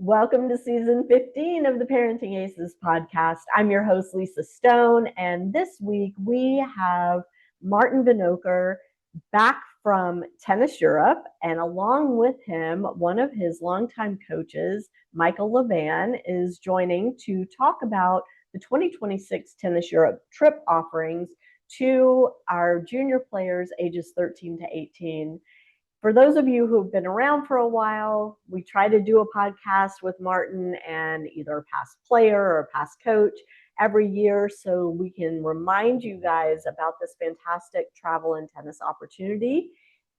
Welcome to season 15 of the Parenting Aces podcast. I'm your host, Lisa Stone, and this week we have Martin Vinokur back from Tennis Europe, and along with him, one of his longtime coaches, Michael LeVan, is joining to talk about the 2026 Tennis Europe trip offerings to our junior players ages 13 to 18. For those of you who've been around for a while, we try to do a podcast with Martin and either a past player or a past coach every year so we can remind you guys about this fantastic travel and tennis opportunity.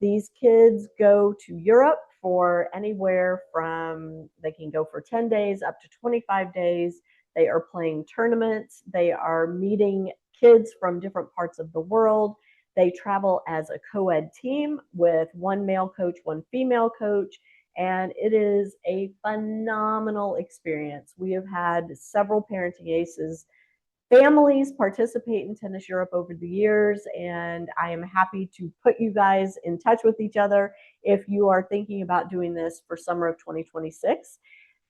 These kids go to Europe for anywhere from, they can go for 10 days up to 25 days. They are playing tournaments. They are meeting kids from different parts of the world. They travel as a co-ed team with one male coach, one female coach, and it is a phenomenal experience. We have had several Parenting Aces families participate in Tennis Europe over the years, and I am happy to put you guys in touch with each other if you are thinking about doing this for summer of 2026.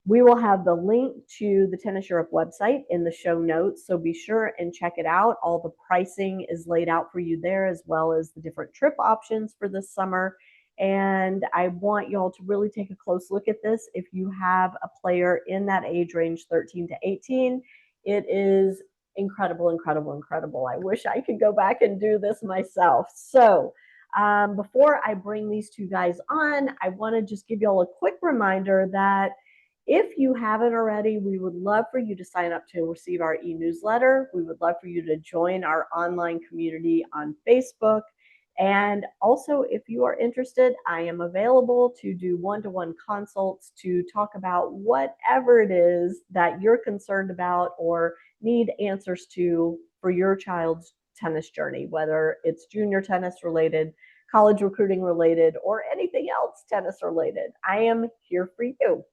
We will have the link to the Tennis Europe website in the show notes, so be sure and check it out. All the pricing is laid out for you there, as well as the different trip options for this summer. And I want y'all to really take a close look at this. If you have a player in that age range, 13 to 18, it is incredible, incredible, incredible. I wish I could go back and do this myself. So before I bring these two guys on, I want to just give y'all a quick reminder that if you haven't already, we would love for you to sign up to receive our e-newsletter. We would love for you to join our online community on Facebook. And also, if you are interested, I am available to do one-to-one consults to talk about whatever it is that you're concerned about or need answers to for your child's tennis journey, whether it's junior tennis related, college recruiting related, or anything else tennis related. I am here for you.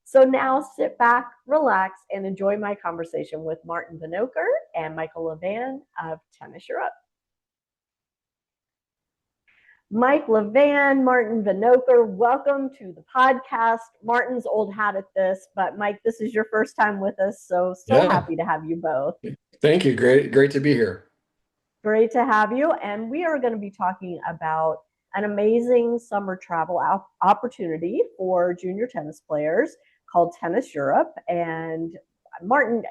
So now sit back, relax, and enjoy my conversation with Martin Vinokur and Michael LeVan of Tennis Europe. Mike LeVan, Martin Vinokur, welcome to the podcast. Martin's old hat at this, but Mike, this is your first time with us, so happy to have you both. Thank you. Great to be here. Great to have you. And we are going to be talking about an amazing summer travel opportunity for junior tennis players called Tennis Europe. And Martin,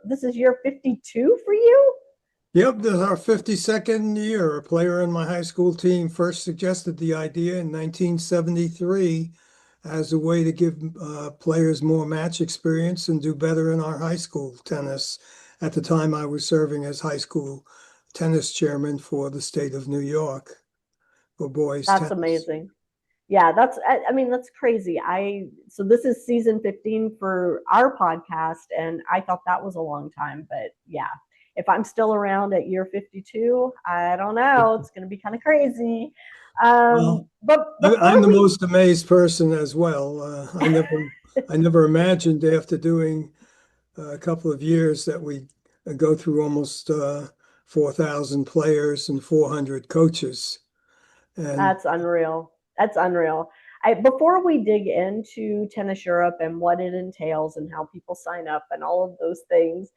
this is year 52 for you? Yep, this is our 52nd year. A player in my high school team first suggested the idea in 1973 as a way to give players more match experience and do better in our high school tennis. At the time, I was serving as high school tennis chairman for the state of New York for boys tennis. That's amazing. Yeah, that's crazy. So this is season 15 for our podcast, and I thought that was a long time, but yeah, if I'm still around at year 52, I don't know, it's going to be kind of crazy. Well, I'm the most amazed person as well. I never imagined after doing a couple of years that we go through almost 4,000 players and 400 coaches. And that's unreal. That's unreal. Before we dig into Tennis Europe and what it entails and how people sign up and all of those things,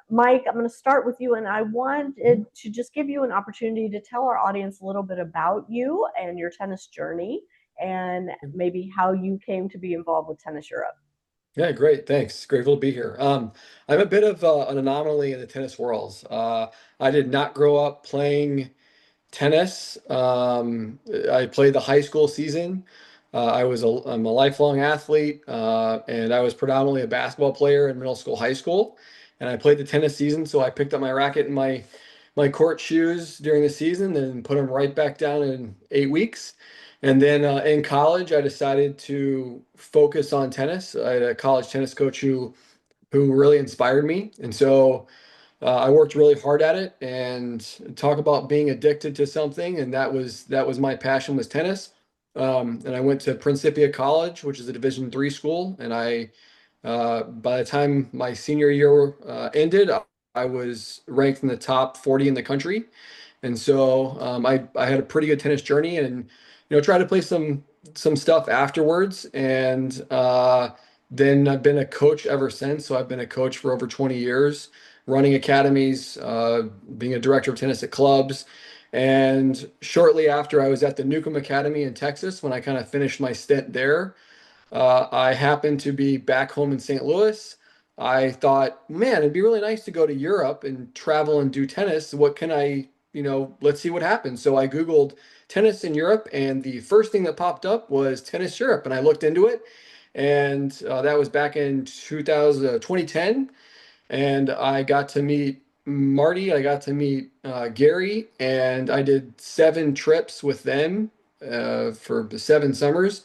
Mike, I'm going to start with you, and I wanted to just give you an opportunity to tell our audience a little bit about you and your tennis journey and maybe how you came to be involved with Tennis Europe. Yeah, great. Thanks. Grateful to be here. I'm a bit of an anomaly in the tennis world. I did not grow up playing tennis. I played the high school season. I'm a lifelong athlete, and I was predominantly a basketball player in middle school, high school, and I played the tennis season. So I picked up my racket and my court shoes during the season, and put them right back down in 8 weeks. And then in college, I decided to focus on tennis. I had a college tennis coach who really inspired me, and so I worked really hard at it. And talk about being addicted to something, and that was my passion, was tennis. And I went to Principia College, which is a Division III school, and by the time my senior year ended, I was ranked in the top 40 in the country. And so I had a pretty good tennis journey, and tried to play some stuff afterwards, and then I've been a coach ever since. So I've been a coach for over 20 years, running academies, being a director of tennis at clubs. And shortly after, I was at the Newcomb Academy in Texas when I kind of finished my stint there. I happened to be back home in St. Louis. I thought, man, it'd be really nice to go to Europe and travel and do tennis. What can I, let's see what happens. So I Googled tennis in Europe, and the first thing that popped up was Tennis Europe. And I looked into it, and that was back in 2010. And I got to meet Marty, I got to meet Gary, and I did 7 trips with them for the 7 summers.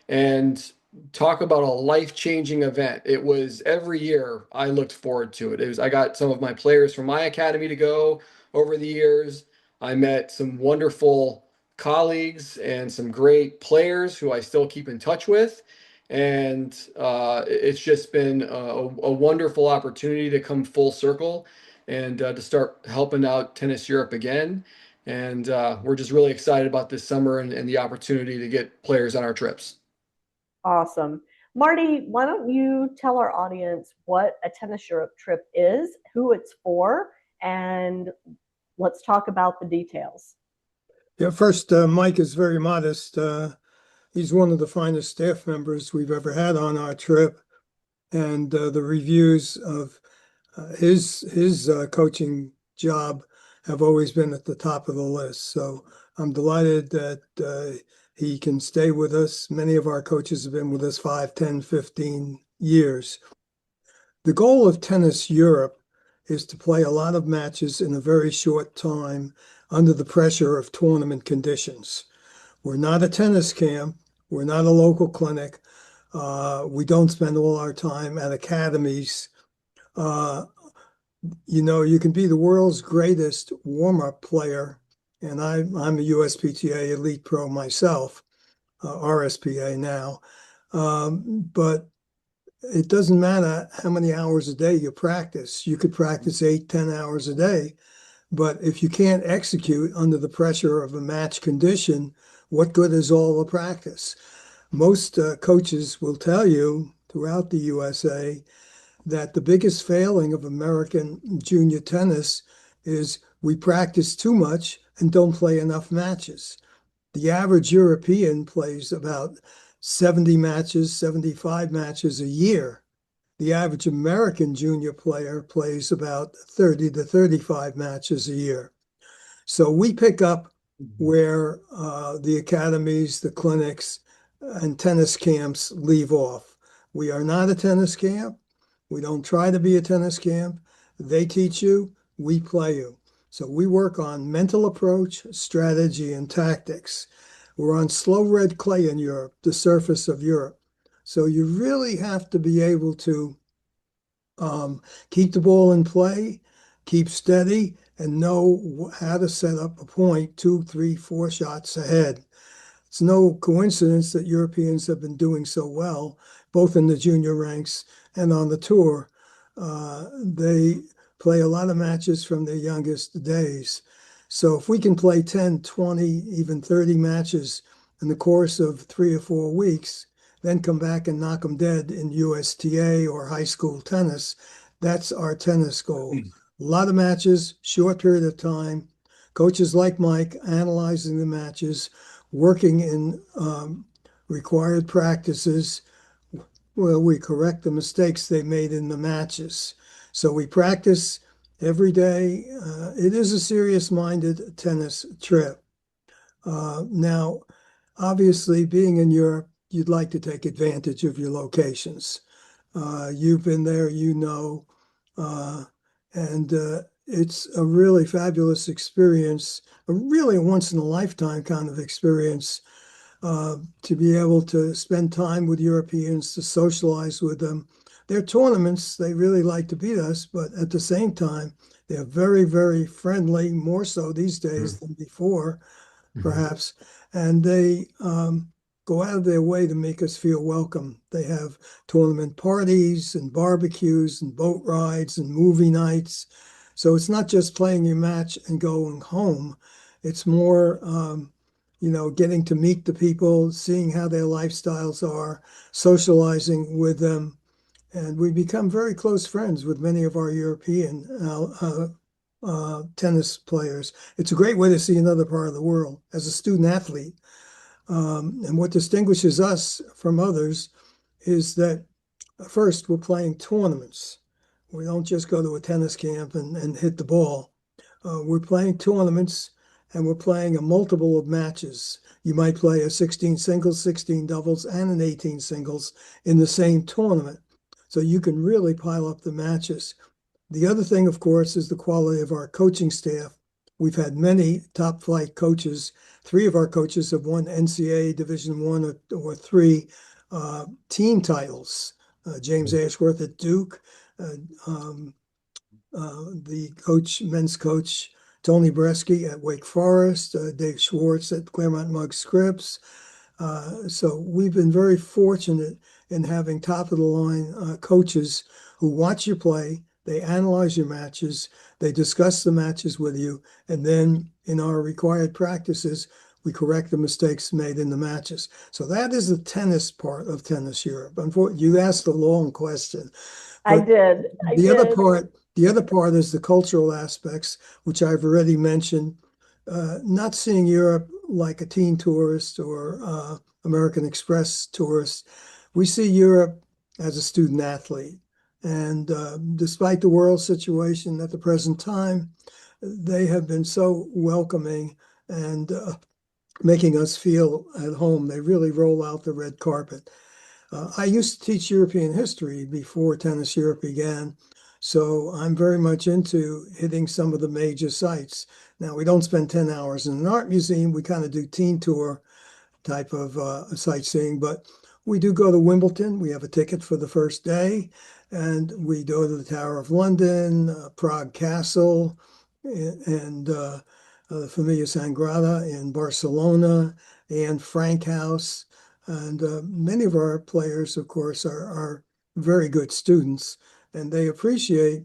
And talk about a life-changing event. It was every year I looked forward to it. I got some of my players from my academy to go over the years. I met some wonderful colleagues and some great players who I still keep in touch with. And it's just been a wonderful opportunity to come full circle and to start helping out Tennis Europe again. And we're just really excited about this summer and the opportunity to get players on our trips. Awesome. Marty, why don't you tell our audience what a Tennis Europe trip is, who it's for, and let's talk about the details. Yeah, first, Mike is very modest. He's one of the finest staff members we've ever had on our trip. And the reviews of his coaching job have always been at the top of the list. So I'm delighted that he can stay with us. Many of our coaches have been with us 5, 10, 15 years. The goal of Tennis Europe is to play a lot of matches in a very short time under the pressure of tournament conditions. We're not a tennis camp. We're not a local clinic. We don't spend all our time at academies. You can be the world's greatest warm-up player, and I'm a USPTA Elite Pro myself, RSPA now. But it doesn't matter how many hours a day you practice. You could practice 8, 10 hours a day, but if you can't execute under the pressure of a match condition, what good is all the practice? Most coaches will tell you throughout the USA that the biggest failing of American junior tennis is we practice too much and don't play enough matches. The average European plays about 70 matches, 75 matches a year. The average American junior player plays about 30 to 35 matches a year. So we pick up where the academies, the clinics, and tennis camps leave off. We are not a tennis camp. We don't try to be a tennis camp. They teach you, we play you. So we work on mental approach, strategy, and tactics. We're on slow red clay in Europe, the surface of Europe. So you really have to be able to keep the ball in play, keep steady, and know how to set up a point 2, 3, 4 shots ahead. It's no coincidence that Europeans have been doing so well, both in the junior ranks and on the tour. They play a lot of matches from their youngest days. So if we can play 10, 20, even 30 matches in the course of 3 or 4 weeks, then come back and knock them dead in USTA or high school tennis, that's our tennis goal. A lot of matches, short period of time, coaches like Mike analyzing the matches, working in required practices where we correct the mistakes they made in the matches. So we practice every day. It is a serious-minded tennis trip. Now, obviously, being in Europe, you'd like to take advantage of your locations. You've been there, and it's a really fabulous experience, a really once-in-a-lifetime kind of experience to be able to spend time with Europeans, to socialize with them. Their tournaments, they really like to beat us, but at the same time, they're very, very friendly, more so these days than before, perhaps. And they go out of their way to make us feel welcome. They have tournament parties and barbecues and boat rides and movie nights. So it's not just playing your match and going home. It's more, getting to meet the people, seeing how their lifestyles are, socializing with them. And we become very close friends with many of our European tennis players. It's a great way to see another part of the world as a student athlete. And what distinguishes us from others is that first, we're playing tournaments. We don't just go to a tennis camp and hit the ball. We're playing tournaments, and we're playing a multiple of matches. You might play a 16 singles, 16 doubles, and an 18 singles in the same tournament. So you can really pile up the matches. The other thing, of course, is the quality of our coaching staff. We've had many top flight coaches. 3 of our coaches have won NCAA Division I or 3 team titles. James Ashworth at Duke, the men's coach, Tony Bresky at Wake Forest, Dave Schwartz at Claremont Mug Scripps. So we've been very fortunate in having top of the line coaches who watch you play, they analyze your matches, they discuss the matches with you, and then in our required practices, we correct the mistakes made in the matches. So that is the tennis part of Tennis Europe. You asked a long question. I did. The other part is the cultural aspects, which I've already mentioned. Not seeing Europe like a teen tourist or American Express tourist. We see Europe as a student athlete. And despite the world situation at the present time, they have been so welcoming and making us feel at home. They really roll out the red carpet. I used to teach European history before Tennis Europe began, so I'm very much into hitting some of the major sites. Now, we don't spend 10 hours in an art museum. We kind of do teen tour type of sightseeing, but we do go to Wimbledon. We have a ticket for the first day, and we go to the Tower of London, Prague Castle, and the Familia Sagrada in Barcelona, and Frank House. And many of our players, of course, are very good students, and they appreciate,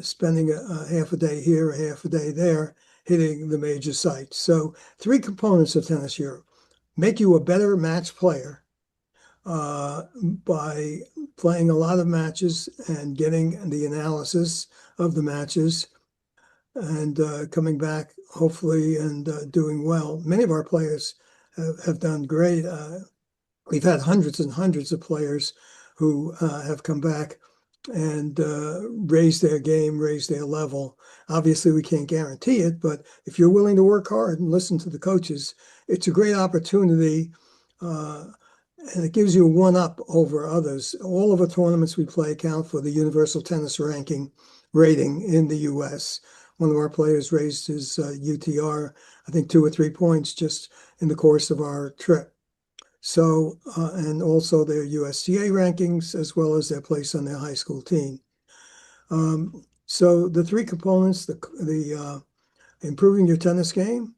spending a half a day here, a half a day there, hitting the major sites. So 3 components of Tennis Europe: make you a better match player by playing a lot of matches and getting the analysis of the matches, and coming back, hopefully, and doing well. Many of our players have done great. We've had hundreds and hundreds of players who have come back and raised their game, raised their level. Obviously, we can't guarantee it, but if you're willing to work hard and listen to the coaches, it's a great opportunity, and it gives you a one-up over others. All of the tournaments we play count for the Universal Tennis Ranking rating in the U.S. One of our players raised his UTR, I think 2 or 3 points just in the course of our trip. So, and also their USTA rankings, as well as their place on their high school team. So the 3 components, the improving your tennis game,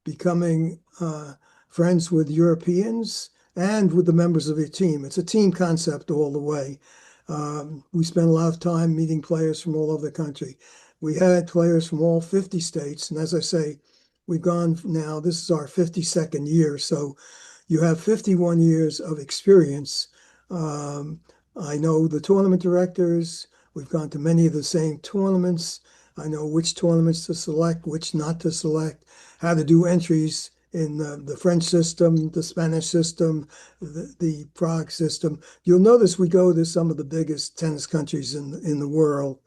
becoming friends with Europeans, and with the members of your team. It's a team concept all the way. We spend a lot of time meeting players from all over the country. We had players from all 50 states. And as I say, we've gone now, this is our 52nd year. So you have 51 years of experience. I know the tournament directors. We've gone to many of the same tournaments. I know which tournaments to select, which not to select, how to do entries in the French system, the Spanish system, the Prague system. You'll notice we go to some of the biggest tennis countries in the world,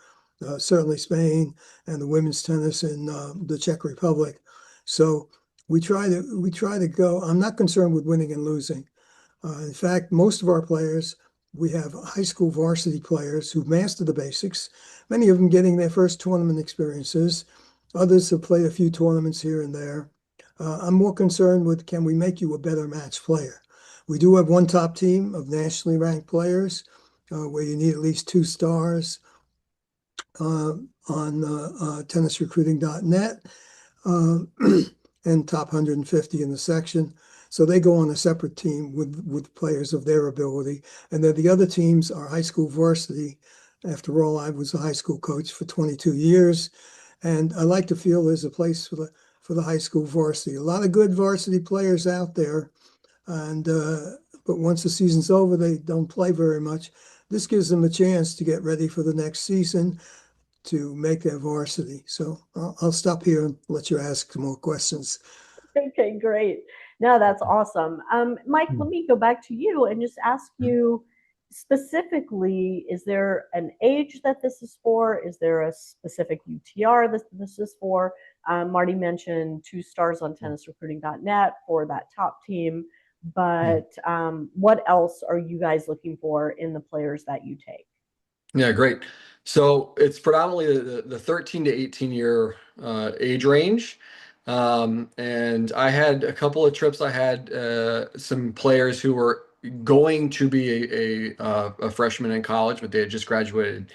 certainly Spain, and the women's tennis in the Czech Republic. So we try to go. I'm not concerned with winning and losing. In fact, most of our players, we have high school varsity players who've mastered the basics, many of them getting their first tournament experiences. Others have played a few tournaments here and there. I'm more concerned with, can we make you a better match player? We do have one top team of nationally ranked players where you need at least 2 stars on tennisrecruiting.net and top 150 in the section. So they go on a separate team with players of their ability. And then the other teams are high school varsity. After all, I was a high school coach for 22 years. And I like to feel there's a place for the high school varsity. A lot of good varsity players out there, and but once the season's over, they don't play very much. This gives them a chance to get ready for the next season to make their varsity. So I'll stop here and let you ask some more questions. Okay, great. No, that's awesome. Mike, let me go back to you and just ask you specifically, is there an age that this is for? Is there a specific UTR that this is for? Marty mentioned 2 stars on tennisrecruiting.net for that top team, but what else are you guys looking for in the players that you take? Yeah, great. So it's predominantly the 13 to 18 year age range. And I had a couple of trips. I had some players who were going to be a freshman in college, but they had just graduated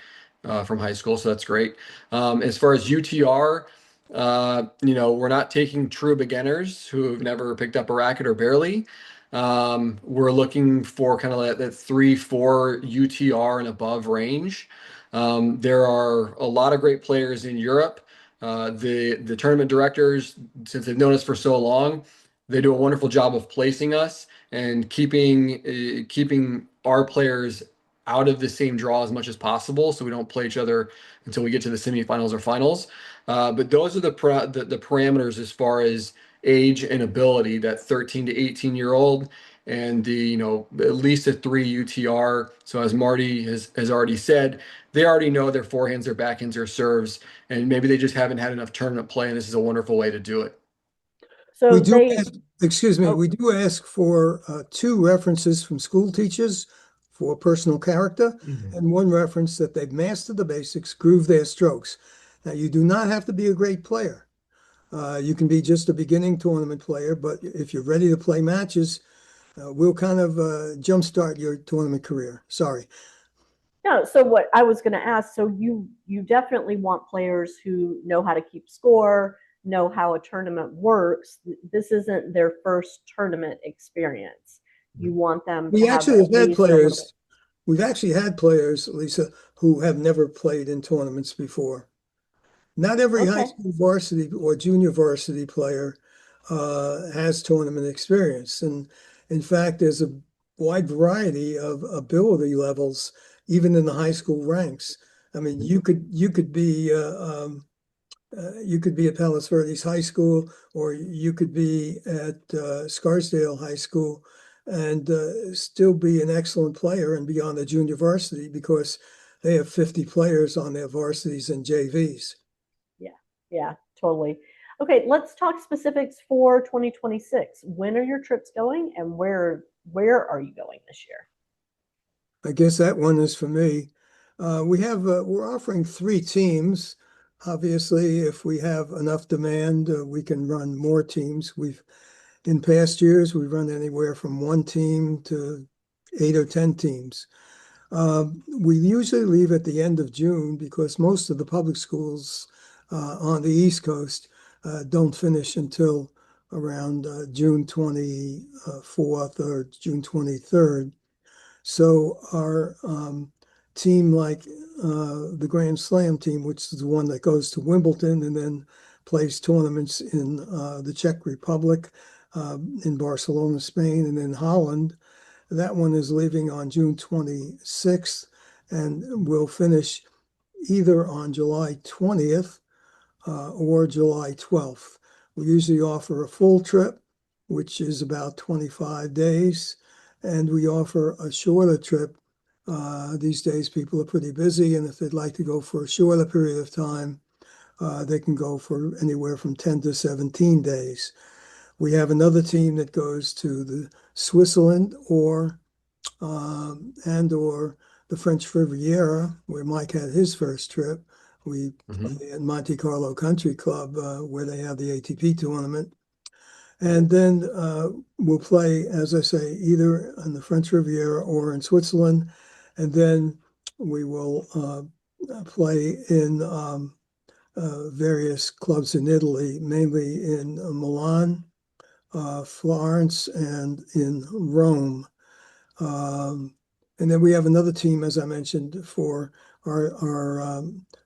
from high school, so that's great. As far as UTR, we're not taking true beginners who have never picked up a racket or barely. We're looking for kind of that 3-4 UTR and above range. There are a lot of great players in Europe. The tournament directors, since they've known us for so long, they do a wonderful job of placing us and keeping our players out of the same draw as much as possible, so we don't play each other until we get to the semifinals or finals. But those are the parameters as far as age and ability, that 13 to 18-year-old, and at least a 3 UTR. So as Marty has already said, they already know their forehands, their backhands, their serves, and maybe they just haven't had enough tournament play, and this is a wonderful way to do it. So We do they, ask, excuse me, we do ask for 2 references from school teachers for personal character, and 1 reference that they've mastered the basics, groove their strokes. Now, you do not have to be a great player. You can be just a beginning tournament player, but if you're ready to play matches, we'll kind of jumpstart your tournament career. Sorry. no, so what I was going to ask, so you definitely want players who know how to keep score, know how a tournament works. This isn't their first tournament experience. You want them We to have actually at have had least a little bit. players, we've actually had players, Lisa, who have never played in tournaments before. Not every high Okay. school varsity or junior varsity player has tournament experience. And in fact, there's a wide variety of ability levels, even in the high school ranks. I mean, you could be at Palos Verdes High School, or you could be at Scarsdale High School and still be an excellent player and be on the junior varsity because they have 50 players on their varsities and JVs. Yeah, totally. Okay, let's talk specifics for 2026. When are your trips going, and where are you going this year? I guess that one is for me. We're offering 3 teams. Obviously, if we have enough demand, we can run more teams. In past years, we've run anywhere from 1 team to 8 or 10 teams. We usually leave at the end of June because most of the public schools on the East Coast don't finish until around June 24th or June 23rd. So our team, like the Grand Slam team, which is the one that goes to Wimbledon and then plays tournaments in the Czech Republic, in Barcelona, Spain, and in Holland, that one is leaving on June 26th and will finish either on July 20th or July 12th. We usually offer a full trip, which is about 25 days, and we offer a shorter trip. These days, people are pretty busy, and if they'd like to go for a shorter period of time, they can go for anywhere from 10 to 17 days. We have another team that goes to the Switzerland or the French Riviera, where Mike had his first trip. We play at Monte Carlo Country Club, where they have the ATP tournament. And then we'll play, as I say, either on the French Riviera or in Switzerland. And then we will play in various clubs in Italy, mainly in Milan, Florence, and in Rome. And then we have another team, as I mentioned, for our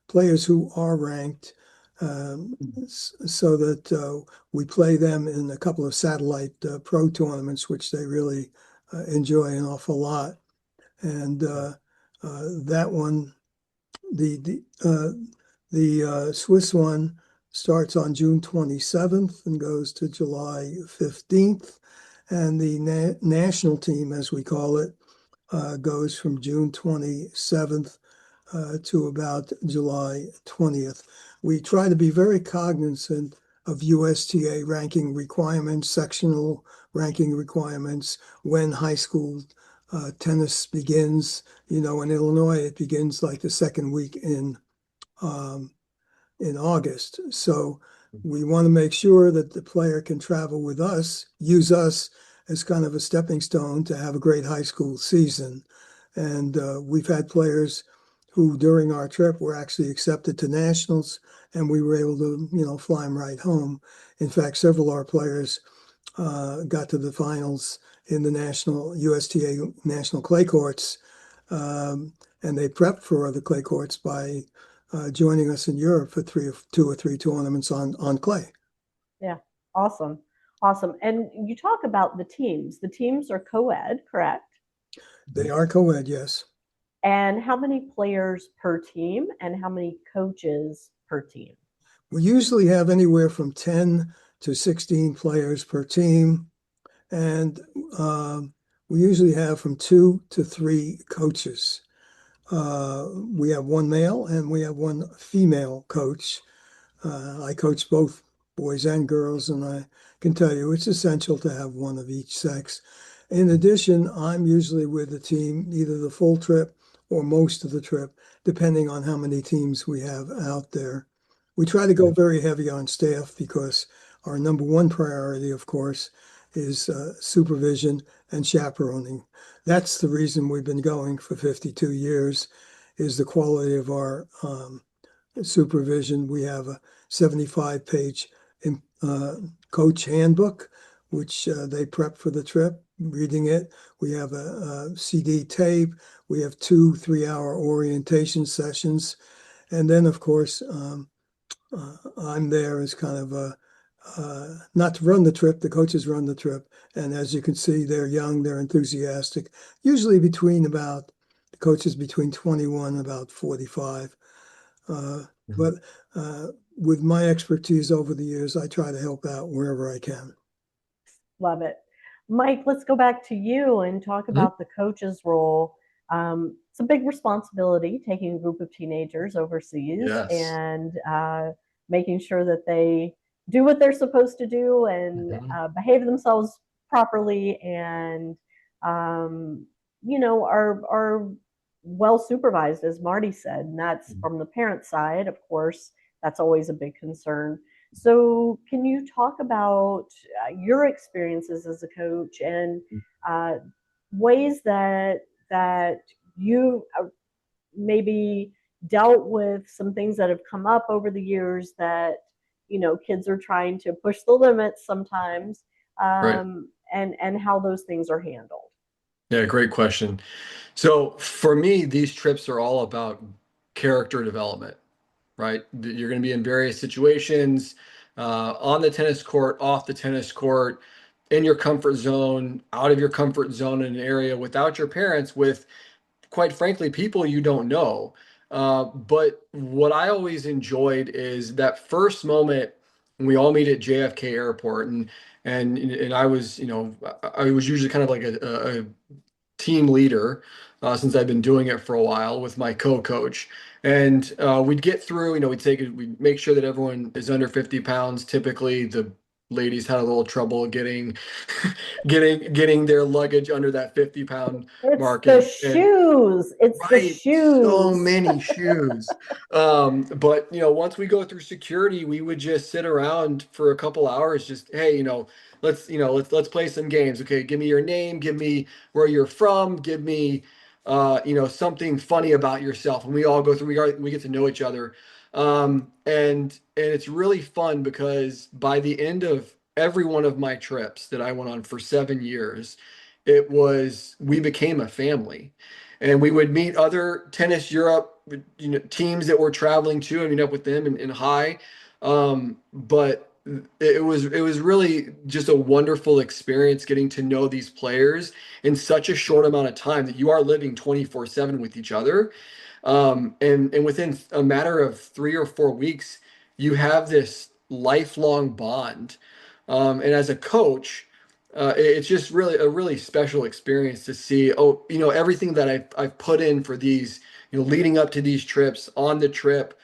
players who are ranked. so that we play them in a couple of satellite pro tournaments, which they really enjoy an awful lot. And that one, the Swiss one starts on June 27th and goes to July 15th. And the national team, as we call it, goes from June 27th to about July 20th. We try to be very cognizant of USTA ranking requirements, sectional ranking requirements, when high school tennis begins. In Illinois, it begins like the second week in August. So we want to make sure that the player can travel with us, use us as kind of a stepping stone to have a great high school season. And we've had players who during our trip were actually accepted to nationals, and we were able to, fly them right home. In fact, several of our players got to the finals in the USTA national clay courts, and they prepped for the clay courts by joining us in Europe for two or three tournaments on clay. Yeah, awesome. And you talk about the teams. The teams are co-ed, correct? They are co-ed, yes. And how many players per team and how many coaches per team? We usually have anywhere from 10 to 16 players per team. And we usually have from 2 to 3 coaches. We have one male and we have one female coach. I coach both boys and girls, and I can tell you it's essential to have one of each sex. In addition, I'm usually with the team either the full trip or most of the trip, depending on how many teams we have out there. We try to go very heavy on staff because our number one priority, of course, is supervision and chaperoning. That's the reason we've been going for 52 years, is the quality of our supervision. We have a 75-page coach handbook, which they prep for the trip, reading it. We have a CD tape. We have 2 3-hour orientation sessions. And then, of course, I'm there as kind of not to run the trip. The coaches run the trip. And as you can see, they're young, they're enthusiastic, usually the coaches between 21 and about 45. But with my expertise over the years, I try to help out wherever I can. Love it. Mike, let's go back to you and talk about the coach's role. It's a big responsibility taking a group of teenagers overseas and making sure that they do what they're supposed to do and behave themselves properly and, are well supervised, as Marty said. And that's from the parent side, of course, that's always a big concern. So can you talk about your experiences as a coach and ways that you maybe dealt with some things that have come up over the years that, kids are trying to push the limits sometimes, and how those things are handled? Yeah, great question. So for me, these trips are all about character development, right? You're going to be in various situations, on the tennis court, off the tennis court, in your comfort zone, out of your comfort zone in an area without your parents, with, quite frankly, people you don't know. But what I always enjoyed is that first moment when we all meet at JFK Airport, and I was, I was usually kind of like a team leader, since I've been doing it for a while with my co-coach. And we'd get through, we'd make sure that everyone is under 50 pounds. Typically, the ladies had a little trouble getting their luggage under that 50-pound mark. It's the shoes. So many shoes. But once we go through security, we would just sit around for a couple hours, just, hey, let's play some games. Okay, give me your name, give me where you're from, give me something funny about yourself. And we all go through, we get to know each other. And it's really fun because by the end of every one of my trips that I went on for 7 years, we became a family, and we would meet other Tennis Europe, teams that we're traveling to and meet up with them in high. But it was really just a wonderful experience getting to know these players in such a short amount of time that you are living 24/7 with each other. And within a matter of 3 or 4 weeks, you have this lifelong bond. And as a coach, it's just really a really special experience to see, oh, everything that I've put in for these, leading up to these trips, on the trip,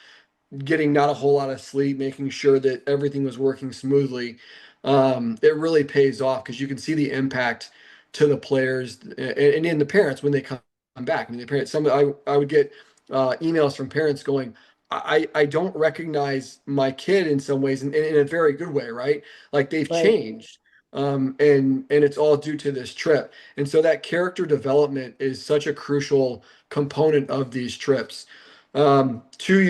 getting not a whole lot of sleep, making sure that everything was working smoothly. It really pays off because you can see the impact to the players and in the parents when they come back. I mean, the parents, I would get emails from parents going, I don't recognize my kid in some ways, in a very good way, right? Like they've Right. changed. And it's all due to this trip. And so that character development is such a crucial component of these trips. To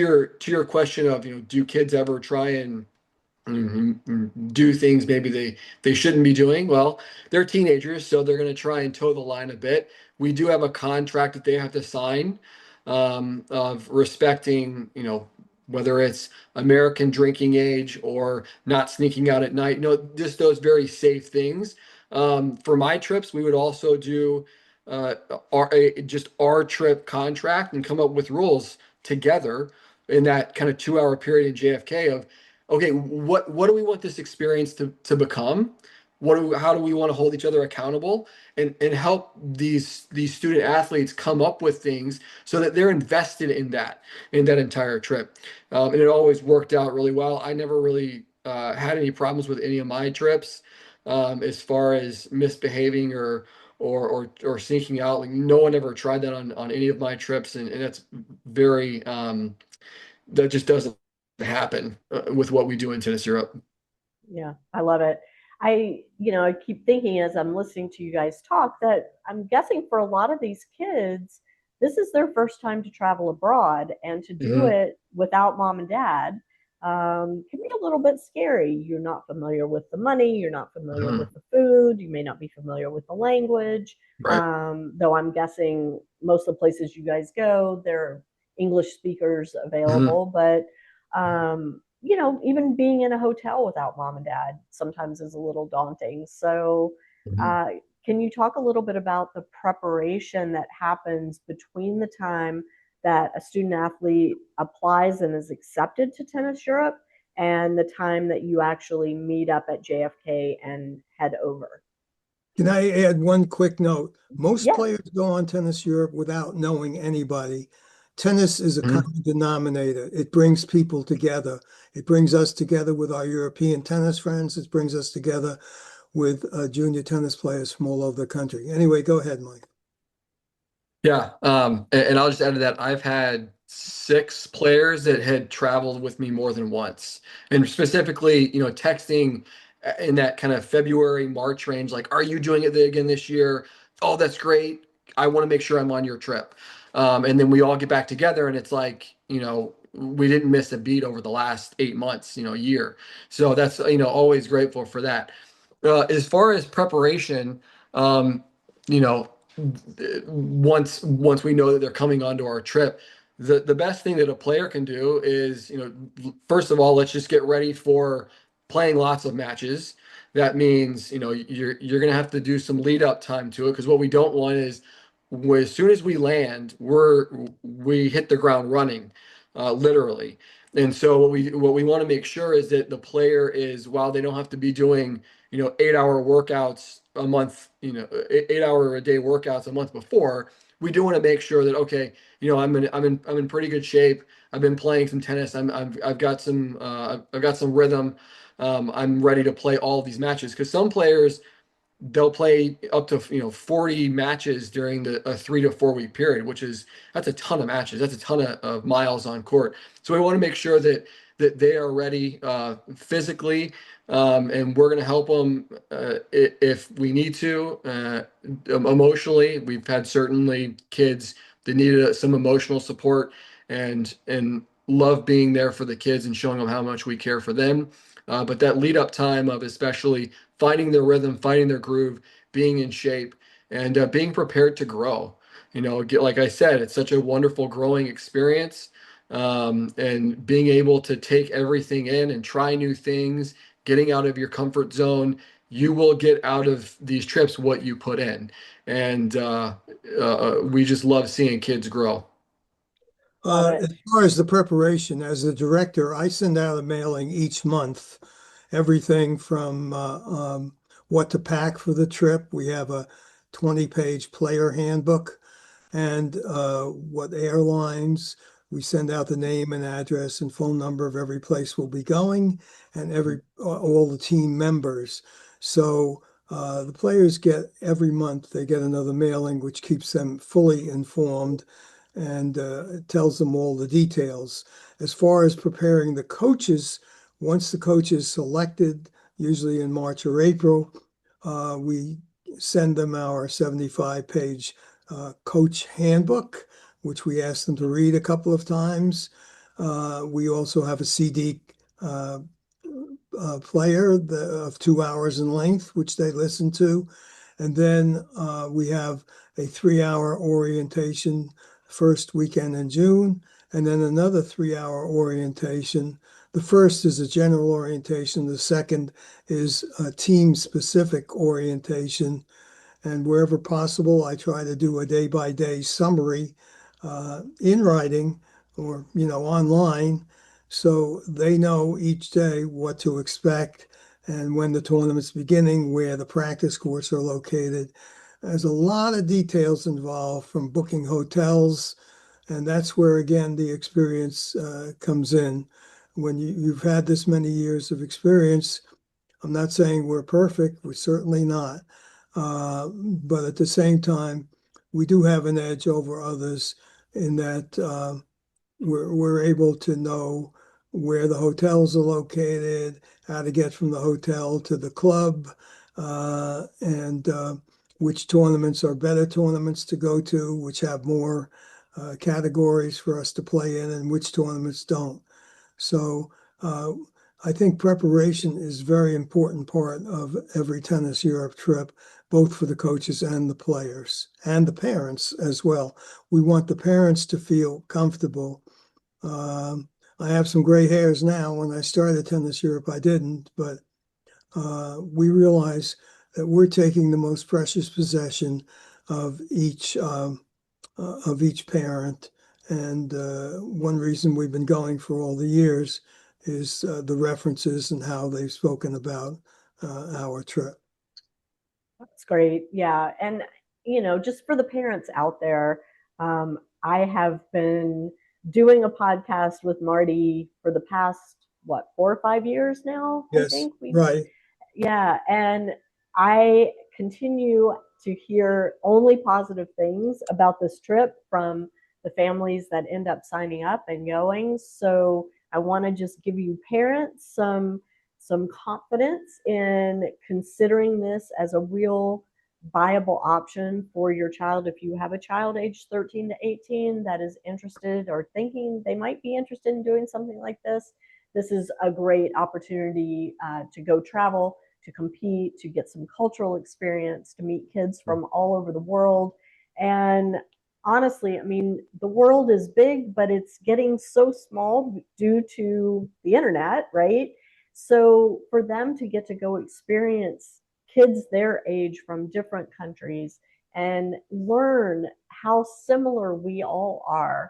your question of, do kids ever try and do things maybe they shouldn't be doing? Well, they're teenagers, so they're going to try and toe the line a bit. We do have a contract that they have to sign, of respecting, whether it's American drinking age or not sneaking out at night, just those very safe things. For my trips, we would also do uh, just our trip contract and come up with rules together in that kind of 2 hour period in JFK of, okay, what do we want this experience to become? How do we want to hold each other accountable and help these student athletes come up with things so that they're invested in that entire trip. And it always worked out really well. I never really had any problems with any of my trips, as far as misbehaving or sneaking out. Like no one ever tried that on any of my trips, and that's very that just doesn't happen with what we do in tennis Europe. Yeah, I love it. I keep thinking as I'm listening to you guys talk that I'm guessing for a lot of these kids, this is their first time to travel abroad, and to do Hmm. it without mom and dad can be a little bit scary. You're not familiar with the money, you're not familiar Hmm. with the food, you may not be familiar with the language. Right. Though I'm guessing most of the places you guys go, there are English speakers Hmm. available, but even being in a hotel without mom and dad sometimes is a little daunting. So, Hmm. uh, can you talk a little bit about the preparation that happens between the time that a student athlete applies and is accepted to Tennis Europe and the time that you actually meet up at JFK and head over? Can I add one quick note? Most Yes. players go on Tennis Europe without knowing anybody. Tennis is a Hmm. common denominator. It brings people together. It brings us together with our European tennis friends. It brings us together with junior tennis players from all over the country. Anyway, go ahead, Mike. Yeah, and I'll just add to that. I've had 6 players that had traveled with me more than once, and specifically, texting in that kind of February, March range, like, "Are you doing it again this year? Oh, that's great. I want to make sure I'm on your trip." And then we all get back together, and it's like, we didn't miss a beat over the last 8 months, year. So that's, always grateful for that. As far as preparation, you know once we know that they're coming onto our trip, the best thing that a player can do is, first of all, let's just get ready for playing lots of matches. That means, you're gonna have to do some lead up time to it, because what we don't want is, as soon as we land, we hit the ground running, literally. And so what we want to make sure is that the player is, while they don't have to be doing, 8 hour workouts a month, 8 hour a day workouts a month before, we do want to make sure that, okay, I'm in pretty good shape. I've been playing some tennis. I've got some rhythm. I'm ready to play all of these matches, because some players, they'll play up to 40 matches during a 3 to 4 week period, that's a ton of matches. That's a ton of miles on court. So we want to make sure that they are ready, physically, and we're going to help them, if we need to, emotionally. We've had certainly kids that needed some emotional support, and love being there for the kids and showing them how much we care for them. But that lead up time of, especially finding their rhythm, finding their groove, being in shape, and being prepared to grow. Like I said, it's such a wonderful growing experience. and being able to take everything in and try new things, getting out of your comfort zone, you will get out of these trips what you put in. And we just love seeing kids grow. As far as the preparation, as the director, I send out a mailing each month, everything from what to pack for the trip. We have a 20-page player handbook, and what airlines. We send out the name and address and phone number of every place we'll be going, and all the team members. So the players get every month, they get another mailing, which keeps them fully informed and it tells them all the details. As far as preparing the coaches, once the coach is selected, usually in March or April, we send them our 75-page coach handbook, which we ask them to read a couple of times. We also have a CD player of 2 hours in length, which they listen to. And then we have a 3-hour orientation first weekend in June, and then another 3-hour orientation. The first is a general orientation. The second is a team-specific orientation. And wherever possible, I try to do a day-by-day summary in writing or, online, so they know each day what to expect and when the tournament's beginning, where the practice courts are located. There's a lot of details involved, from booking hotels, and that's where, again, the experience comes in. When you've had this many years of experience, I'm not saying we're perfect, we're certainly not. But at the same time, we do have an edge over others in that we're able to know where the hotels are located, how to get from the hotel to the club, and which tournaments are better tournaments to go to, which have more categories for us to play in, and which tournaments don't. So I think preparation is a very important part of every Tennis Europe trip, both for the coaches and the players and the parents as well. We want the parents to feel comfortable. I have some gray hairs now. When I started Tennis Europe, I didn't, but we realize that we're taking the most precious possession of each parent. And one reason we've been going for all the years is the references and how they've spoken about our trip. That's great. Yeah. And, just for the parents out there, I have been doing a podcast with Marty for the past, 4 or 5 years now? Yes, I think right. Yeah. And I continue to hear only positive things about this trip from the families that end up signing up and going. So I want to just give you parents some confidence in considering this as a real viable option for your child. If you have a child aged 13 to 18 that is interested or thinking they might be interested in doing something like this, this is a great opportunity to go travel, to compete, to get some cultural experience, to meet kids from all over the world. And honestly, I mean, the world is big, but it's getting so small due to the internet, right? So for them to get to go experience kids their age from different countries and learn how similar we all are,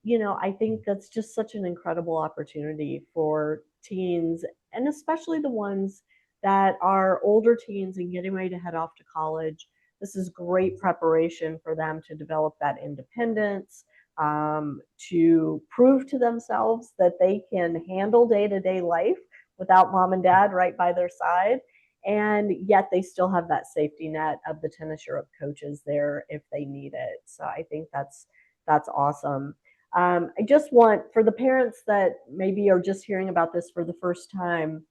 I think that's just such an incredible opportunity for teens, and especially the ones that are older teens and getting ready to head off to college. This is great preparation for them to develop that independence, to prove to themselves that they can handle day-to-day life without mom and dad right by their side. And yet they still have that safety net of the Tennis Europe coaches there if they need it. So I think that's awesome. I just want, for the parents that maybe are just hearing about this for the first time,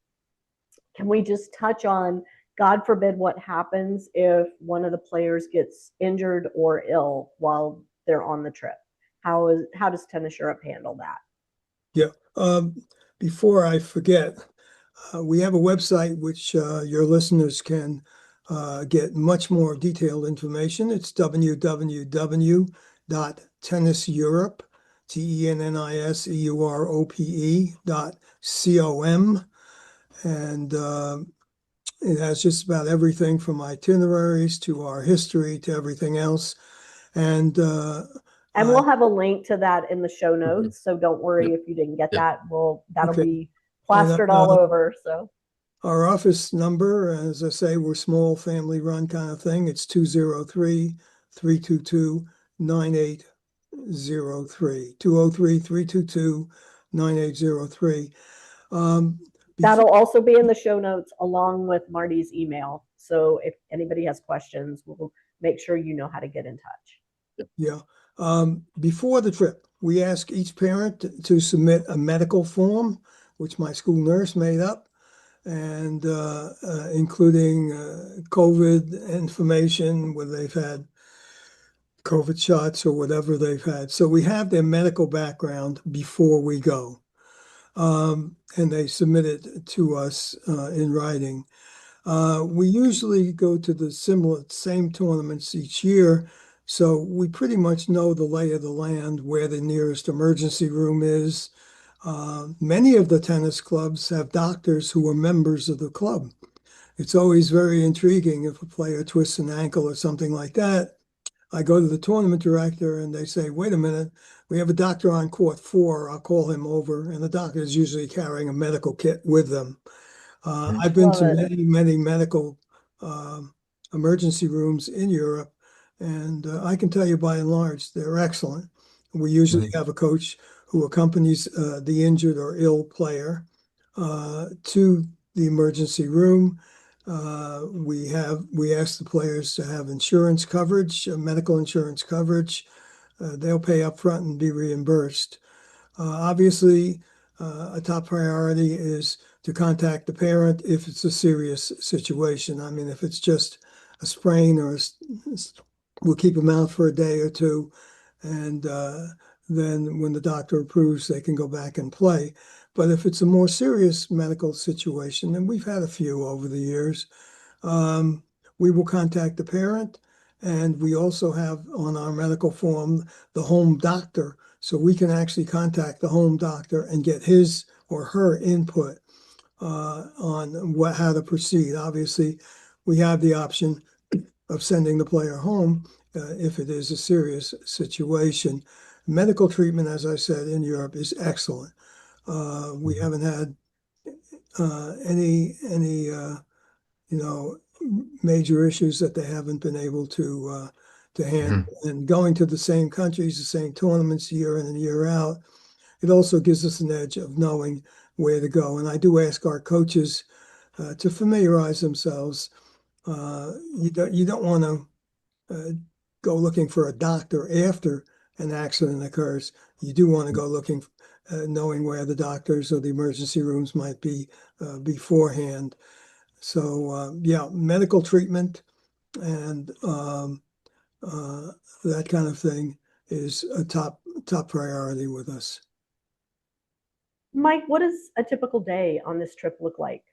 can we just touch on, God forbid, what happens if one of the players gets injured or ill while they're on the trip? How does Tennis Europe handle that? Yeah. Before I forget, we have a website which your listeners can get much more detailed information. It's www.tenniseurope, TennisEurope.com. And it has just about everything from itineraries to our history to everything else. And we'll have a link to that in the show notes. So don't worry Yep. if you didn't get Yep. that. That'll Okay. be plastered all over. So our office number, as I say, we're small, family run kind of thing. It's 203-322-9803. 203-322-9803. That'll also be in the show notes along with Marty's email. So if anybody has questions, we'll make sure you know how to get in touch. Yeah. Before the trip, we ask each parent to submit a medical form, which my school nurse made up, and including COVID information, whether they've had COVID shots or whatever they've had. So we have their medical background before we go. And they submit it to us in writing. We usually go to the same tournaments each year, so we pretty much know the lay of the land, where the nearest emergency room is. Many of the tennis clubs have doctors who are members of the club. It's always very intriguing if a player twists an ankle or something like that. I go to the tournament director and they say, wait a minute, we have a doctor on court 4. I'll call him over. And the doctor is usually carrying a medical kit with them. I've been to many medical emergency rooms in Europe, and I can tell you by and large, they're excellent. We usually have a coach who accompanies the injured or ill player to the emergency room. We ask the players to have insurance coverage, medical insurance coverage. They'll pay up front and be reimbursed. Obviously, a top priority is to contact the parent if it's a serious situation. I mean, if it's just a sprain we'll keep them out for a day or two, and then when the doctor approves, they can go back and play. But if it's a more serious medical situation, and we've had a few over the years, we will contact the parent, and we also have on our medical form the home doctor, so we can actually contact the home doctor and get his or her input on how to proceed. Obviously, we have the option of sending the player home if it is a serious situation. Medical treatment, as I said, in Europe is excellent. We haven't had any major issues that they haven't been able to handle. And going to the same countries, the same tournaments year in and year out, it also gives us an edge of knowing where to go. And I do ask our coaches to familiarize themselves. You don't want to go looking for a doctor after an accident occurs. You do want to go looking, knowing where the doctors or the emergency rooms might be beforehand. So yeah, medical treatment and that kind of thing is a top priority with us. Mike, what does a typical day on this trip look like?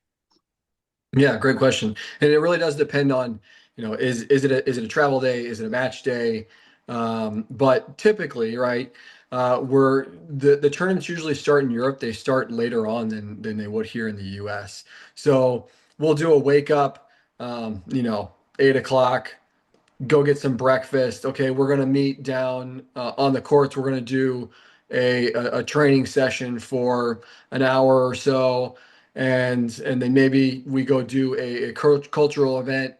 Yeah, great question. And it really does depend on, is it a travel day? Is it a match day? But typically, right, the tournaments usually start in Europe. They start later on than they would here in the US. So we'll do a wake up, 8 o'clock, go get some breakfast. Okay, we're gonna meet down on the courts. We're gonna do a training session for an hour or so, and then maybe we go do a cultural event,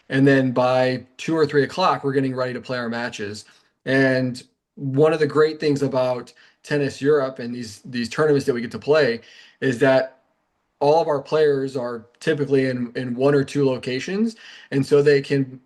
and then by 2 or 3 o'clock, we're getting ready to play our matches. And one of the great things about Tennis Europe and these tournaments that we get to play is that all of our players are typically in 1 or 2 locations, and so they can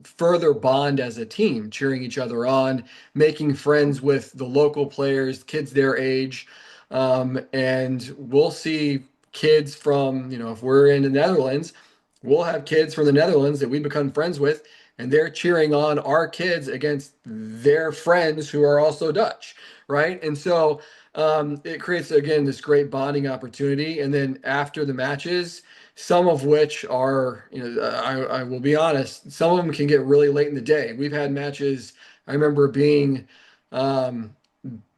further bond as a team, cheering each other on, making friends with the local players, kids their age. And we'll see kids from, if we're in the Netherlands, we'll have kids from the Netherlands that we become friends with, and they're cheering on our kids against their friends who are also Dutch, right? And so it creates, again, this great bonding opportunity. And then after the matches, some of which are, I will be honest, some of them can get really late in the day. We've had matches, I remember being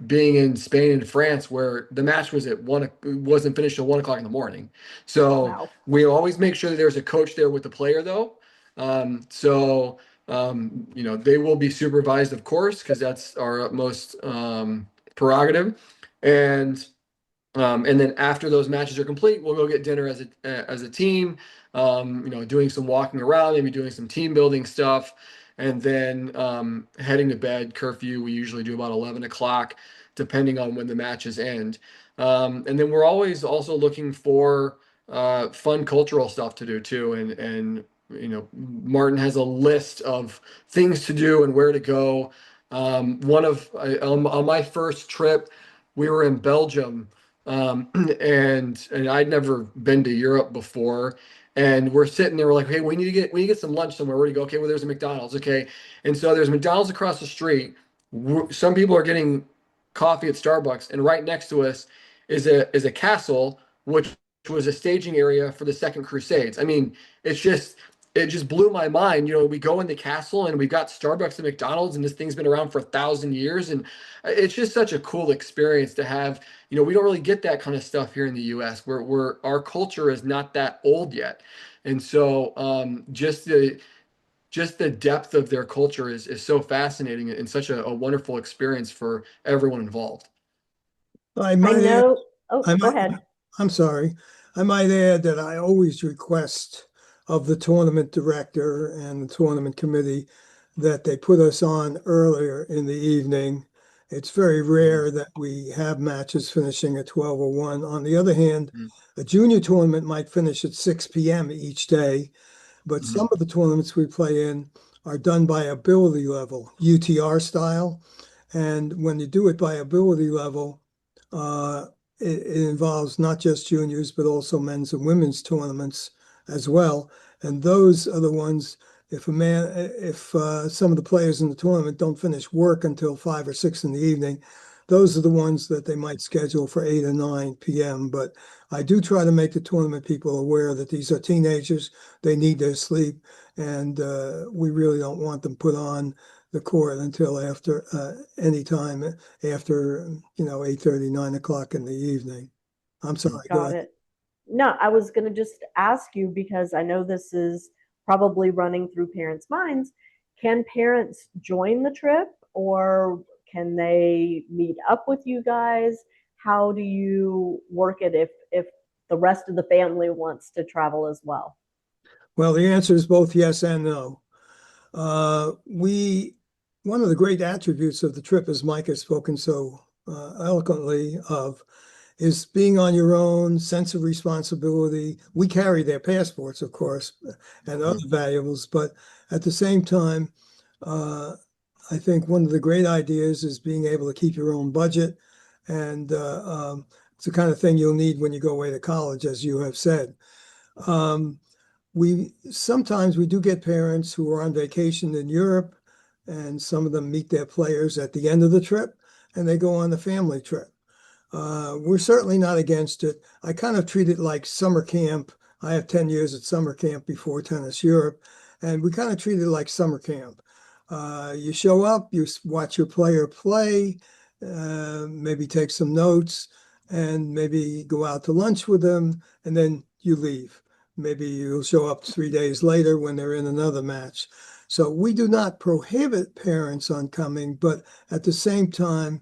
being in Spain and France where the match was wasn't finished till 1 o'clock in the morning. So Wow. we always make sure that there's a coach there with the player though. They will be supervised, of course, because that's our utmost prerogative. And then after those matches are complete, we'll go get dinner as a team, doing some walking around, maybe doing some team building stuff, and then heading to bed. Curfew, we usually do about 11 o'clock, depending on when the matches end. And then we're always also looking for fun cultural stuff to do too. And Martin has a list of things to do and where to go. On my first trip, we were in Belgium. And I'd never been to Europe before. And we're sitting there, we're like, hey, we need to get some lunch somewhere. Where do you go? Okay, well, there's a McDonald's. Okay. And so there's McDonald's across the street. Some people are getting coffee at Starbucks, and right next to us is a castle, which was a staging area for the Second Crusades. I mean, it just blew my mind. We go in the castle and we've got Starbucks and McDonald's, and this thing's been around for 1,000 years. And it's just such a cool experience to have. We don't really get that kind of stuff here in the US where our culture is not that old yet. And so just the depth of their culture is so fascinating and such a wonderful experience for everyone involved. I might add, know. Oh, go ahead. I'm sorry. I might add that I always request of the tournament director and the tournament committee that they put us on earlier in the evening. It's very rare that we have matches finishing at 12 or 1. On the other hand, a junior tournament might finish at 6 p.m. each day, but some of the tournaments we play in are done by ability level, UTR style. And when you do it by ability level, it involves not just juniors, but also men's and women's tournaments as well. And those are the ones, if some of the players in the tournament don't finish work until 5 or 6 in the evening, those are the ones that they might schedule for 8 or 9 p.m. But I do try to make the tournament people aware that these are teenagers, they need their sleep, and we really don't want them put on the court until after any time after 8:30, 9 o'clock in the evening. I'm sorry. Got it. No, I was going to just ask you, because I know this is probably running through parents' minds. Can parents join the trip, or can they meet up with you guys? How do you work it if the rest of the family wants to travel as well? Well, the answer is both yes and no. One of the great attributes of the trip, as Mike has spoken so eloquently of, is being on your own, sense of responsibility. We carry their passports, of course, and other valuables, but at the same time, I think one of the great ideas is being able to keep your own budget, and it's the kind of thing you'll need when you go away to college, as you have said. Sometimes we do get parents who are on vacation in Europe, and some of them meet their players at the end of the trip, and they go on the family trip. We're certainly not against it. I kind of treat it like summer camp. I have 10 years at summer camp before Tennis Europe, and we kind of treat it like summer camp. You show up, you watch your player play, maybe take some notes, and maybe go out to lunch with them, and then you leave. Maybe you'll show up 3 days later when they're in another match. So we do not prohibit parents on coming, but at the same time,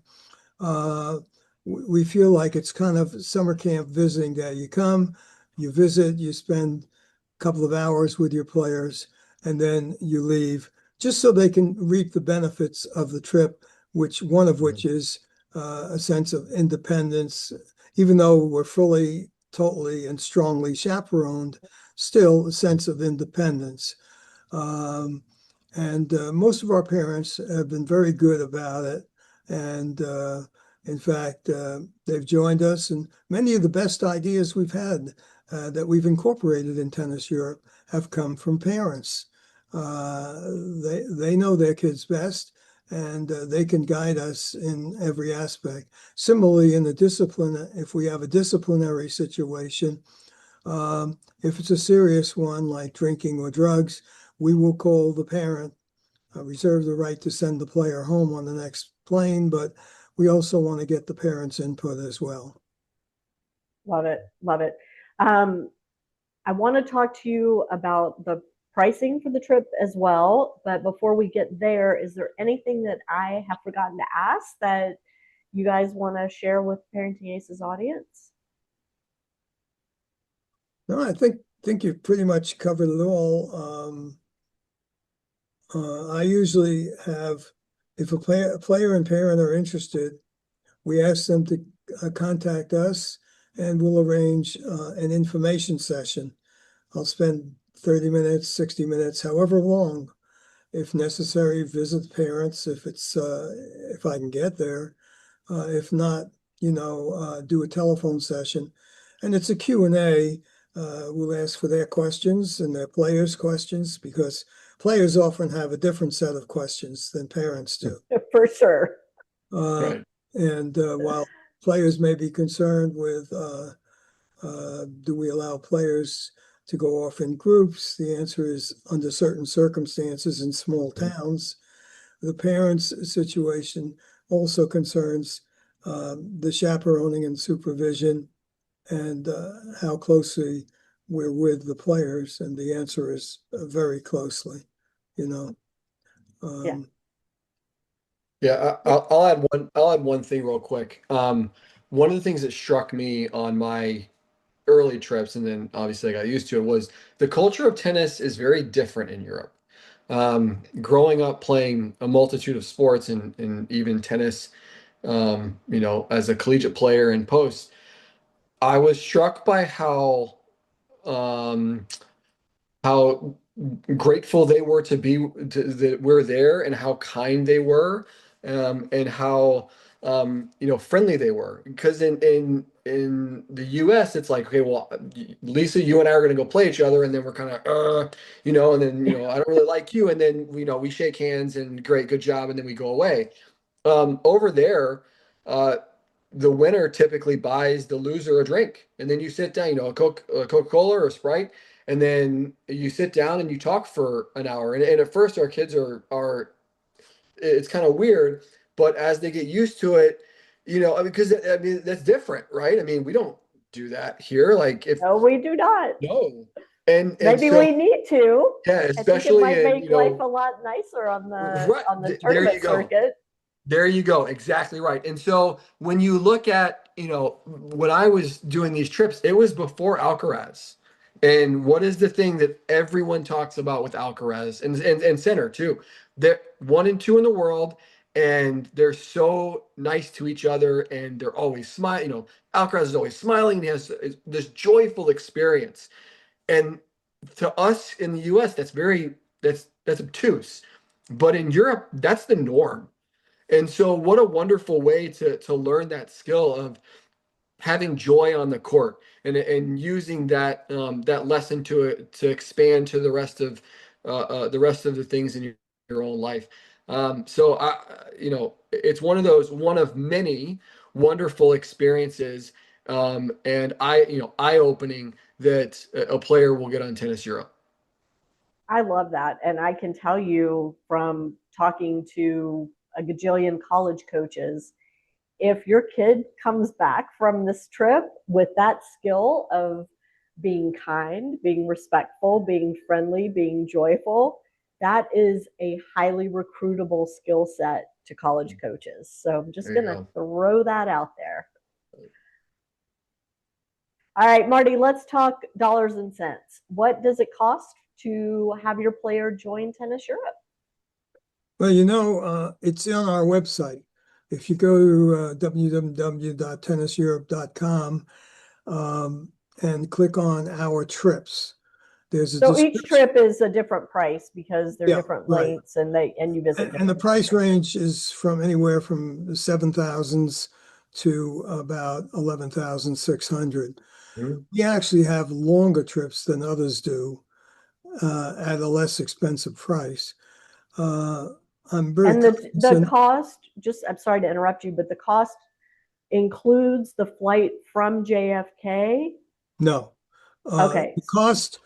we feel like it's kind of summer camp visiting day. You come, you visit, you spend a couple of hours with your players, and then you leave, just so they can reap the benefits of the trip, one of which is a sense of independence. Even though we're fully, totally, and strongly chaperoned, still a sense of independence. And most of our parents have been very good about it. And in fact, they've joined us, and many of the best ideas we've had that we've incorporated in Tennis Europe have come from parents. They know their kids best, and they can guide us in every aspect. Similarly, in the discipline, if we have a disciplinary situation, if it's a serious one like drinking or drugs, we will call the parent, reserve the right to send the player home on the next plane, but we also want to get the parents' input as well. Love it. Love it. I want to talk to you about the pricing for the trip as well. But before we get there, is there anything that I have forgotten to ask that you guys want to share with Parenting Aces audience? No, I think you've pretty much covered it all. I usually have, if a player and parent are interested, we ask them to contact us, and we'll arrange an information session. I'll spend 30 minutes, 60 minutes, however long, if necessary, visit the parents if I can get there. If not, do a telephone session. And it's a Q&A. We'll ask for their questions and their players' questions, because players often have a different set of questions than parents do. For sure. Right. And while players may be concerned with, do we allow players to go off in groups? The answer is under certain circumstances in small towns. The parents' situation also concerns the chaperoning and supervision, and how closely we're with the players. And the answer is very closely, Yeah. Yeah, I'll add one thing real quick. One of the things that struck me on my early trips, and then obviously I got used to it, was the culture of tennis is very different in Europe. Growing up playing a multitude of sports and even tennis, as a collegiate player in post, I was struck by um, how grateful they were that we're there, and how kind they were, and how friendly they were. Because in the U.S. it's like, okay, well, Lisa, you and I are going to go play each other, and then we're kind of and then I don't really like you, and then we shake hands and great, good job, and then we go away. Over there, uh, the winner typically buys the loser a drink, and then you sit down, a Coca-Cola or a Sprite, and then you sit down and you talk for an hour. And at first, our kids are it's kind of weird, but as they get used to it, because that's different, right? I mean, we don't do that here. Like, if No, we do not. no, and Maybe so, we need to. yeah, I think it especially might make in life a lot nicer on right, the there tournament you go. circuit. There you go. Exactly right. And so when you look at, when I was doing these trips, it was before Alcaraz. And what is the thing that everyone talks about with Alcaraz and Sinner too? They're 1 and 2 in the world, and they're so nice to each other, and they're always smiling. Alcaraz is always smiling. He has this joyful experience. And to us in the US, that's obtuse. But in Europe, that's the norm. And so what a wonderful way to learn that skill of having joy on the court, and using that lesson to expand to the rest of the things in your own life. So it's one of many wonderful experiences, and eye-opening that a player will get on Tennis Europe. I love that. And I can tell you from talking to a gajillion college coaches, if your kid comes back from this trip with that skill of being kind, being respectful, being friendly, being joyful, that is a highly recruitable skill set to college coaches. So I'm just going to throw that out there. All right, Marty, let's talk dollars and cents. What does it cost to have your player join Tennis Europe? Well, it's on our website. If you go to www.tenniseurope.com and click on our trips, there's a so each trip is a different price because they're different lengths, right. and you visit. And the price range is from anywhere from the 7,000s to about 11,600. Mm-hmm. We actually have longer trips than others do at a less expensive price. I'm very the cost, I'm sorry to interrupt you, but the cost includes the flight from JFK? No. Okay. The cost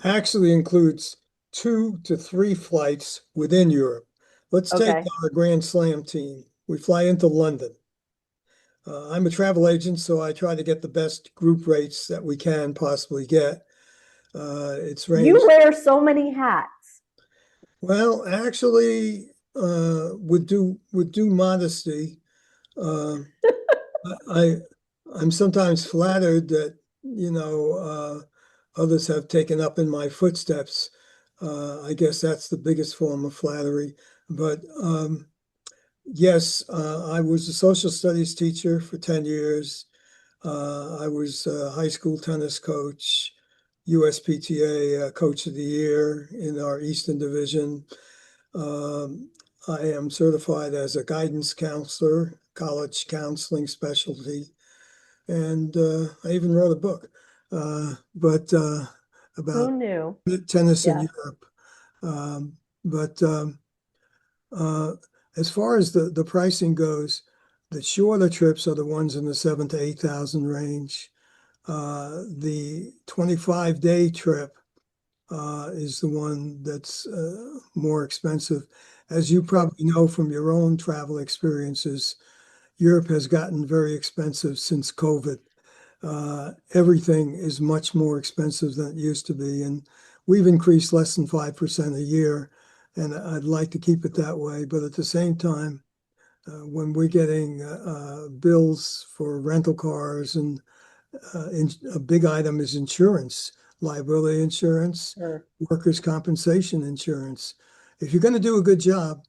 actually includes 2 to 3 flights within Europe. Let's take our Grand Slam team. We fly into London. I'm a travel agent, so I try to get the best group rates that we can possibly get. It's You ranged. wear so many hats. Well, actually, with due modesty, uh, I I'm sometimes flattered that others have taken up in my footsteps. I guess that's the biggest form of flattery. But yes, I was a social studies teacher for 10 years. I was a high school tennis coach, USPTA Coach of the Year in our Eastern Division. Um, I am certified as a guidance counselor, college counseling specialty, and I even wrote a book, but Who about knew? tennis in Yeah. Europe. But uh, as far as the pricing goes, the shorter trips are the ones in the 7,000 to 8,000 range. The 25-day trip is the one that's more expensive. As you probably know from your own travel experiences, Europe has gotten very expensive since COVID. Everything is much more expensive than it used to be, and we've increased less than 5% a year, and I'd like to keep it that way. But at the same time, when we're getting bills for rental cars and a big item is insurance, liability insurance, Sure. workers' compensation insurance. If you're going to do a good job,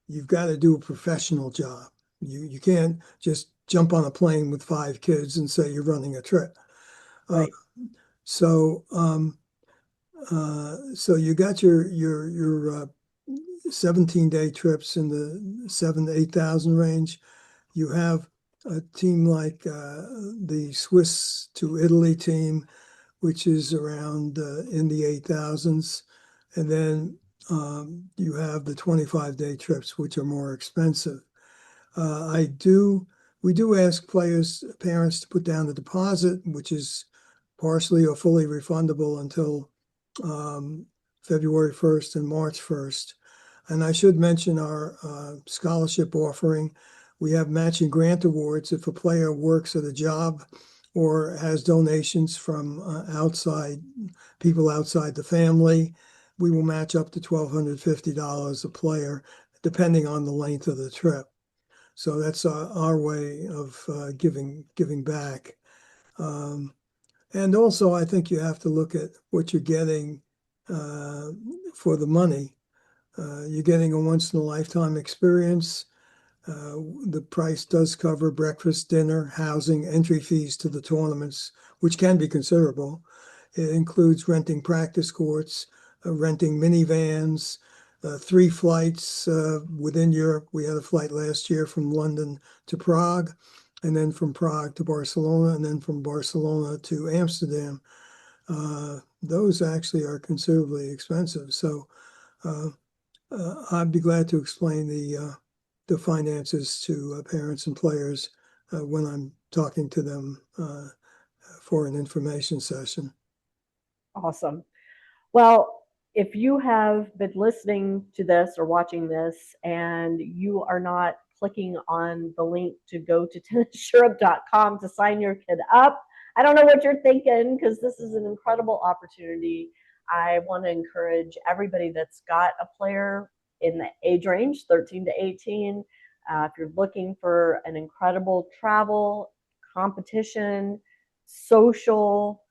you've got to do a professional job. You can't just jump on a plane with 5 kids and say you're running a trip. Right. So you got your 17-day trips in the 7,000 to 8,000 range. You have a team like the Swiss to Italy team, which is around in the 8,000s. And then you have the 25-day trips, which are more expensive. We do ask parents to put down a deposit, which is partially or fully refundable until February 1st and March 1st. And I should mention our scholarship offering. We have matching grant awards if a player works at a job or has donations from people outside the family. We will match up to $1,250 a player, depending on the length of the trip. So that's our way of giving back. And also, I think you have to look at what you're getting for the money. You're getting a once-in-a-lifetime experience. The price does cover breakfast, dinner, housing, entry fees to the tournaments, which can be considerable. It includes renting practice courts, renting minivans, 3 flights within Europe. We had a flight last year from London to Prague, and then from Prague to Barcelona, and then from Barcelona to Amsterdam. Those actually are considerably expensive. So I'd be glad to explain the finances to parents and players when I'm talking to them for an information session. Awesome. Well, if you have been listening to this or watching this and you are not clicking on the link to go to tenniseurope.com to sign your kid up, I don't know what you're thinking, because this is an incredible opportunity. I want to encourage everybody that's got a player in the age range 13 to 18. If you're looking for an incredible travel, competition, social,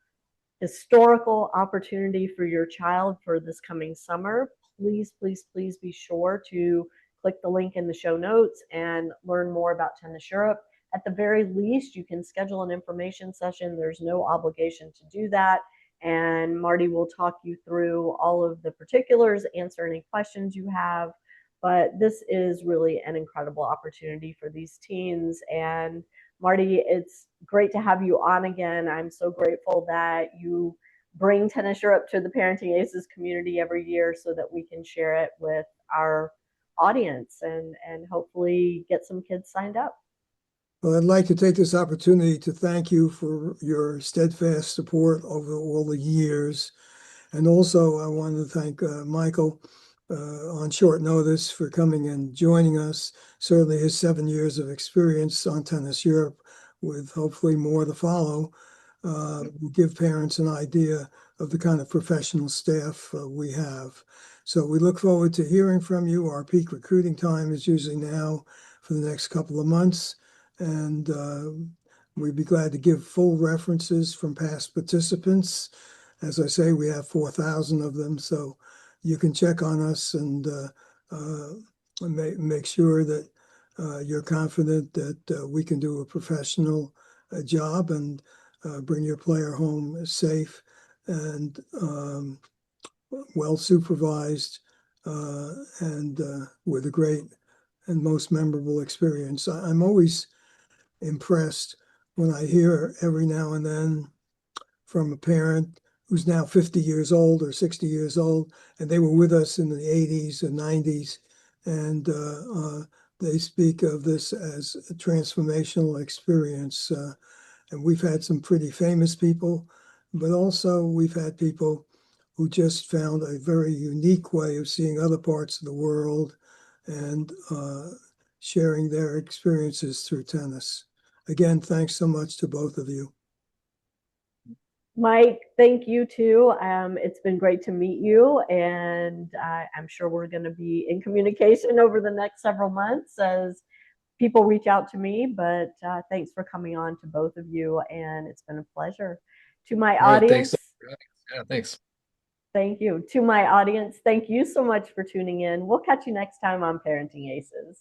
historical opportunity for your child for this coming summer, please, please, please be sure to click the link in the show notes and learn more about Tennis Europe. At the very least, you can schedule an information session. There's no obligation to do that. And Marty will talk you through all of the particulars, answer any questions you have. But this is really an incredible opportunity for these teens. And Marty, it's great to have you on again. I'm so grateful that you bring Tennis Europe to the Parenting Aces community every year so that we can share it with our audience and hopefully get some kids signed up. Well, I'd like to take this opportunity to thank you for your steadfast support over all the years. And also, I want to thank Michael on short notice for coming and joining us. Certainly his 7 years of experience on Tennis Europe, with hopefully more to follow, will give parents an idea of the kind of professional staff we have. So we look forward to hearing from you. Our peak recruiting time is usually now for the next couple of months. And we'd be glad to give full references from past participants. As I say, we have 4,000 of them. So you can check on us and make sure that you're confident that we can do a professional job and bring your player home safe and well supervised and with a great and most memorable experience. I'm always impressed when I hear every now and then from a parent who's now 50 years old or 60 years old, and they were with us in the 80s and 90s, and they speak of this as a transformational experience. And we've had some pretty famous people, but also we've had people who just found a very unique way of seeing other parts of the world and sharing their experiences through tennis. Again, thanks so much to both of you. Mike, thank you too. It's been great to meet you, and I'm sure we're going to be in communication over the next several months as people reach out to me. But thanks for coming on to both of you, and it's been a pleasure. To my audience, thanks. Yeah, thanks. Thank you. To my audience, thank you so much for tuning in. We'll catch you next time on Parenting Aces.